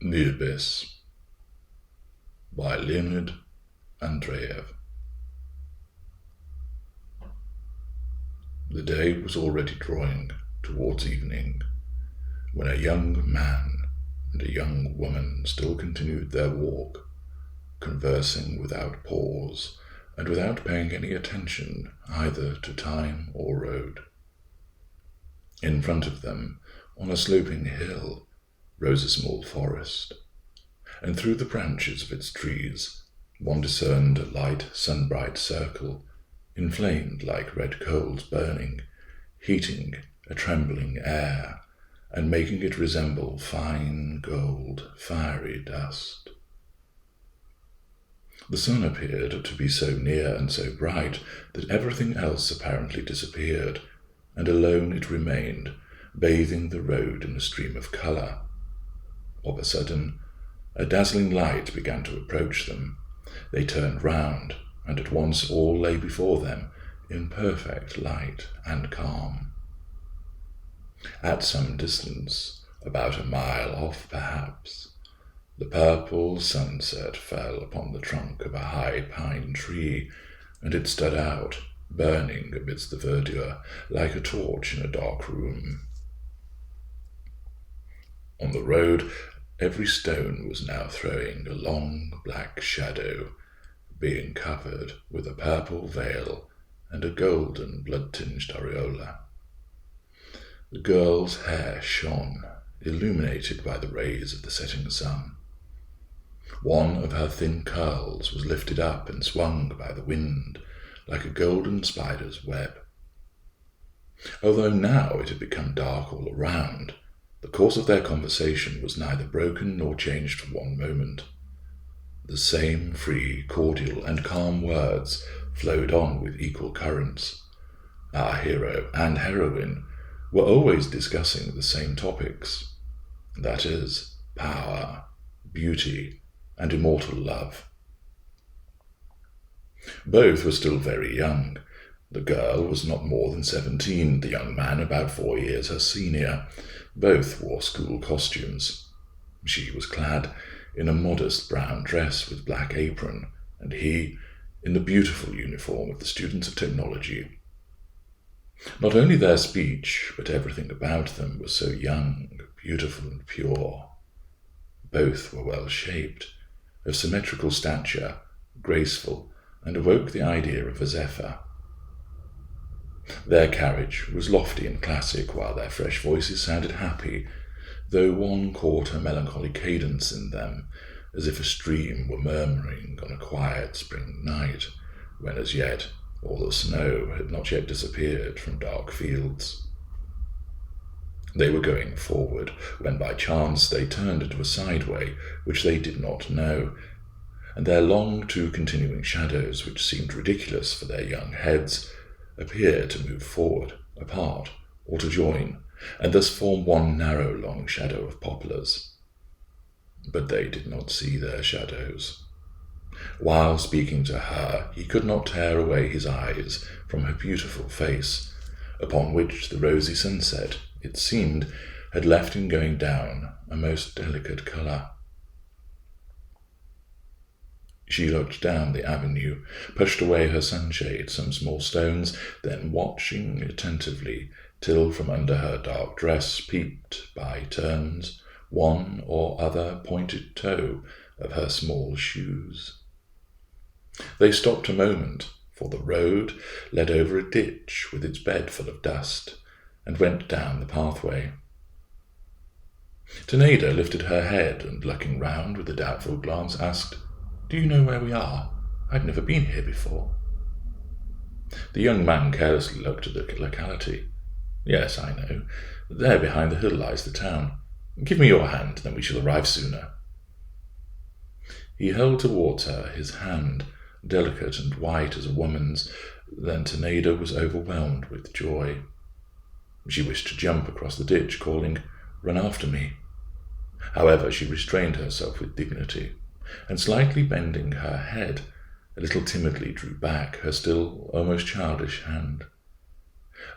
The Abyss by Leonid Andreyev. The day was already drawing towards evening when a young man and a young woman still continued their walk, conversing without pause and without paying any attention either to time or road. In front of them, on a sloping hill, rose a small forest, and through the branches of its trees one discerned a light sun-bright circle, inflamed like red coals burning, heating a trembling air, and making it resemble fine gold, fiery dust. The sun appeared to be so near and so bright that everything else apparently disappeared, and alone it remained, bathing the road in a stream of colour. Of a sudden, a dazzling light began to approach them. They turned round, and at once all lay before them in perfect light and calm. At some distance, about a mile off perhaps, the purple sunset fell upon the trunk of a high pine tree, and it stood out, burning amidst the verdure, like a torch in a dark room. On the road, every stone was now throwing a long black shadow, being covered with a purple veil and a golden blood-tinged aureola. The girl's hair shone, illuminated by the rays of the setting sun. One of her thin curls was lifted up and swung by the wind like a golden spider's web. Although now it had become dark all around, the course of their conversation was neither broken nor changed for one moment. The same free, cordial, and calm words flowed on with equal currents. Our hero and heroine were always discussing the same topics, that is, power, beauty, and immortal love. Both were still very young. The girl was not more than 17, the young man about 4 years her senior. Both wore school costumes. She was clad in a modest brown dress with black apron, and he in the beautiful uniform of the students of technology. Not only their speech, but everything about them was so young, beautiful, and pure. Both were well-shaped, of symmetrical stature, graceful, and awoke the idea of a zephyr. Their carriage was lofty and classic, while their fresh voices sounded happy, though one caught a melancholy cadence in them, as if a stream were murmuring on a quiet spring night, when as yet all the snow had not yet disappeared from dark fields. They were going forward, when by chance they turned into a sideway which they did not know, and their long continuing shadows, which seemed ridiculous for their young heads, appeared to move forward, apart, or to join, and thus form one narrow long shadow of poplars. But they did not see their shadows. While speaking to her, he could not tear away his eyes from her beautiful face, upon which the rosy sunset, it seemed, had left him going down a most delicate colour. She looked down the avenue, pushed away her sunshade, some small stones, then watching attentively, till from under her dark dress peeped, by turns, one or other pointed toe of her small shoes. They stopped a moment, for the road led over a ditch with its bed full of dust, and went down the pathway. Zinaida lifted her head, and looking round with a doubtful glance, asked, "Do you know where we are? I've never been here before." The young man carelessly looked at the locality. "Yes, I know. There behind the hill lies the town. Give me your hand, then we shall arrive sooner." He held towards her his hand, delicate and white as a woman's. Then Zinaida was overwhelmed with joy. She wished to jump across the ditch, calling, "Run after me." However, she restrained herself with dignity, and slightly bending her head, a little timidly drew back her still almost childish hand.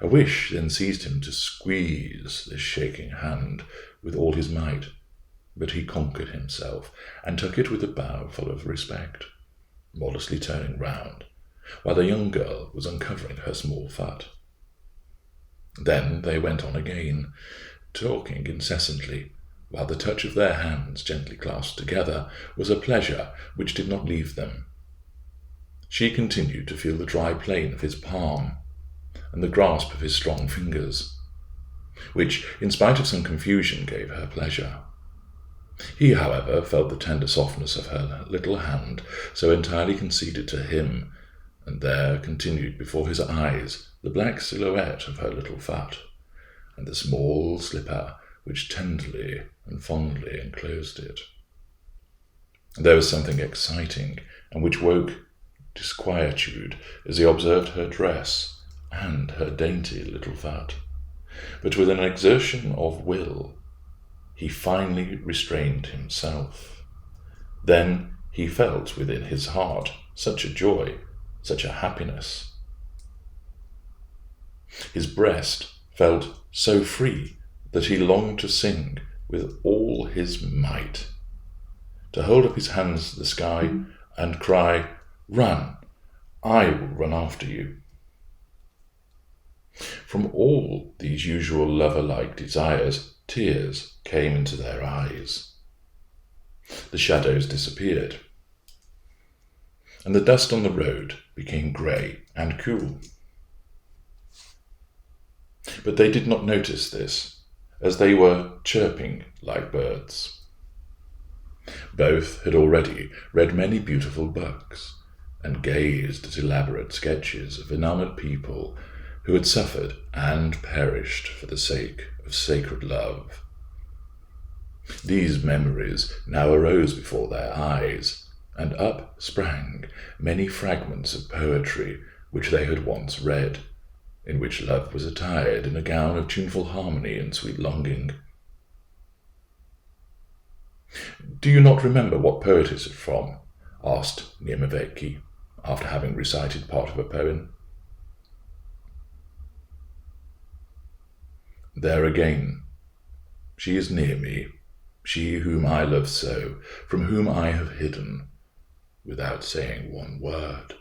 A wish then seized him to squeeze this shaking hand with all his might, but he conquered himself and took it with a bow full of respect, modestly turning round, while the young girl was uncovering her small foot. Then they went on again, talking incessantly, while the touch of their hands gently clasped together was a pleasure which did not leave them. She continued to feel the dry plane of his palm, and the grasp of his strong fingers, which, in spite of some confusion, gave her pleasure. He, however, felt the tender softness of her little hand, so entirely conceded to him, and there continued before his eyes the black silhouette of her little foot, and the small slipper which tenderly and fondly enclosed it. There was something exciting, and which woke disquietude as he observed her dress and her dainty little foot. But with an exertion of will, he finally restrained himself. Then he felt within his heart such a joy, such a happiness. His breast felt so free that he longed to sing with all his might, to hold up his hands to the sky and cry, "Run! I will run after you." From all these usual lover-like desires, tears came into their eyes. The shadows disappeared, and the dust on the road became grey and cool. But they did not notice this, as they were chirping like birds. Both had already read many beautiful books, and gazed at elaborate sketches of enamoured people who had suffered and perished for the sake of sacred love. These memories now arose before their eyes, and up sprang many fragments of poetry which they had once read, in which love was attired in a gown of tuneful harmony and sweet longing. "Do you not remember what poet is it from?" asked Nemovetsky, after having recited part of a poem. "There again, she is near me, she whom I love so, from whom I have hidden, without saying one word,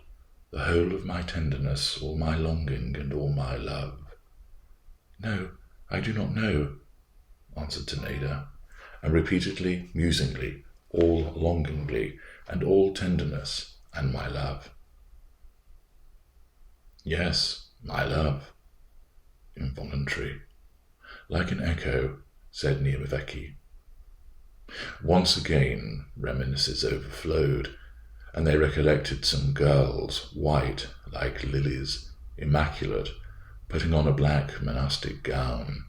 the whole of my tenderness, all my longing, and all my love." "No, I do not know," answered Zinaida, and repeatedly, musingly, all longingly, and all tenderness, and my love. "Yes, my love." Involuntary. Like an echo, said Nemovetsky. Once again reminiscences overflowed, and they recollected some girls, white like lilies, immaculate, putting on a black monastic gown,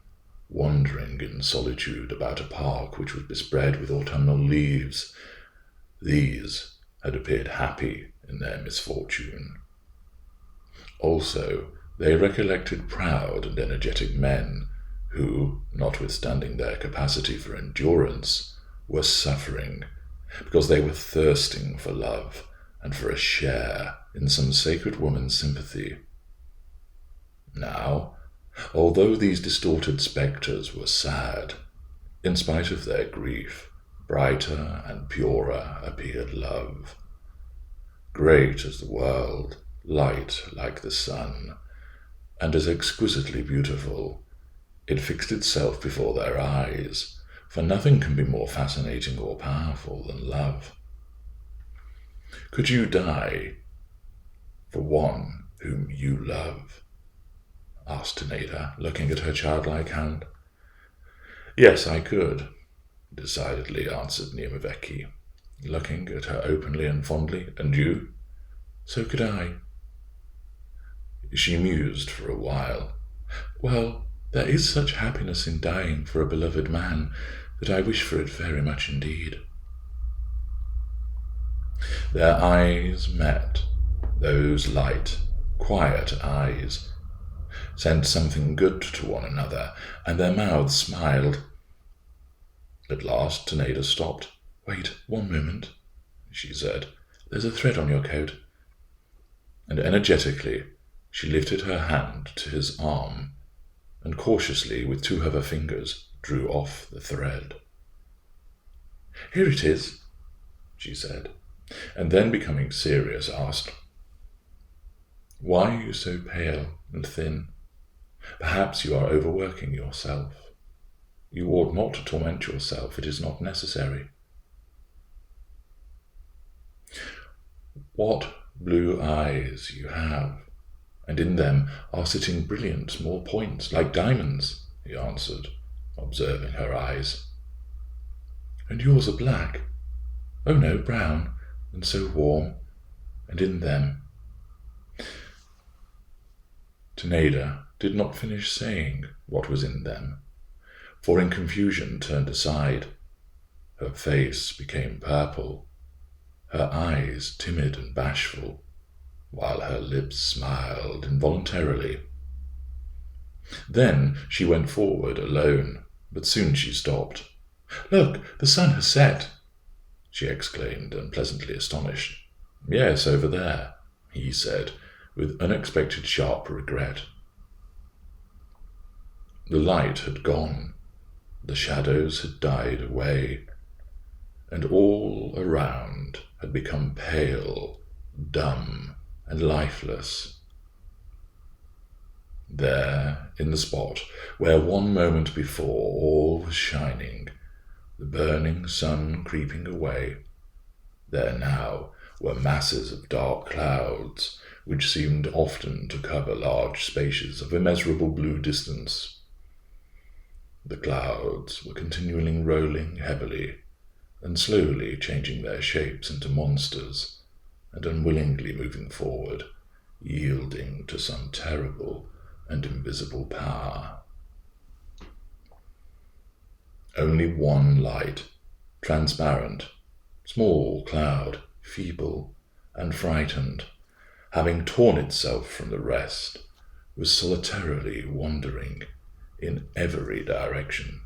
wandering in solitude about a park which was bespread with autumnal leaves. These had appeared happy in their misfortune. Also, they recollected proud and energetic men who, notwithstanding their capacity for endurance, were suffering because they were thirsting for love and for a share in some sacred woman's sympathy. Now, although these distorted spectres were sad, in spite of their grief, brighter and purer appeared love. Great as the world, light like the sun, and as exquisitely beautiful, it fixed itself before their eyes, for nothing can be more fascinating or powerful than love. Could you die for one whom you love? Asked Zinaida, looking at her childlike hand. Yes, I could, decidedly answered Nemovetsky, looking at her openly and fondly. And you? So could I. She mused for a while. Well, there is such happiness in dying for a beloved man that I wish for it very much indeed. Their eyes met, those light, quiet eyes, sent something good to one another, and their mouths smiled. At last Zinaida stopped. Wait, one moment, she said. There's a thread on your coat. And energetically she lifted her hand to his arm, and cautiously with two of her fingers drew off the thread. Here it is, she said, and then becoming serious asked, Why are you so pale and thin? Perhaps you are overworking yourself. You ought not to torment yourself. It is not necessary. What blue eyes you have, and in them are sitting brilliant small points like diamonds, he answered, observing her eyes. And yours are black. Oh no, brown, and so warm, and in them. Zinaida did not finish saying what was in them, for in confusion turned aside. Her face became purple, her eyes timid and bashful, while her lips smiled involuntarily. Then she went forward alone, but soon she stopped. Look, the sun has set, she exclaimed, unpleasantly astonished. Yes, over there, he said, with unexpected sharp regret. The light had gone, the shadows had died away, and all around had become pale, dumb, and lifeless. There, in the spot where one moment before all was shining, the burning sun creeping away, there now were masses of dark clouds, which seemed often to cover large spaces of immeasurable blue distance. The clouds were continually rolling heavily, and slowly changing their shapes into monsters, and unwillingly moving forward, yielding to some terrible and invisible power. Only one light, transparent, small cloud, feeble and frightened, having torn itself from the rest, was solitarily wandering in every direction,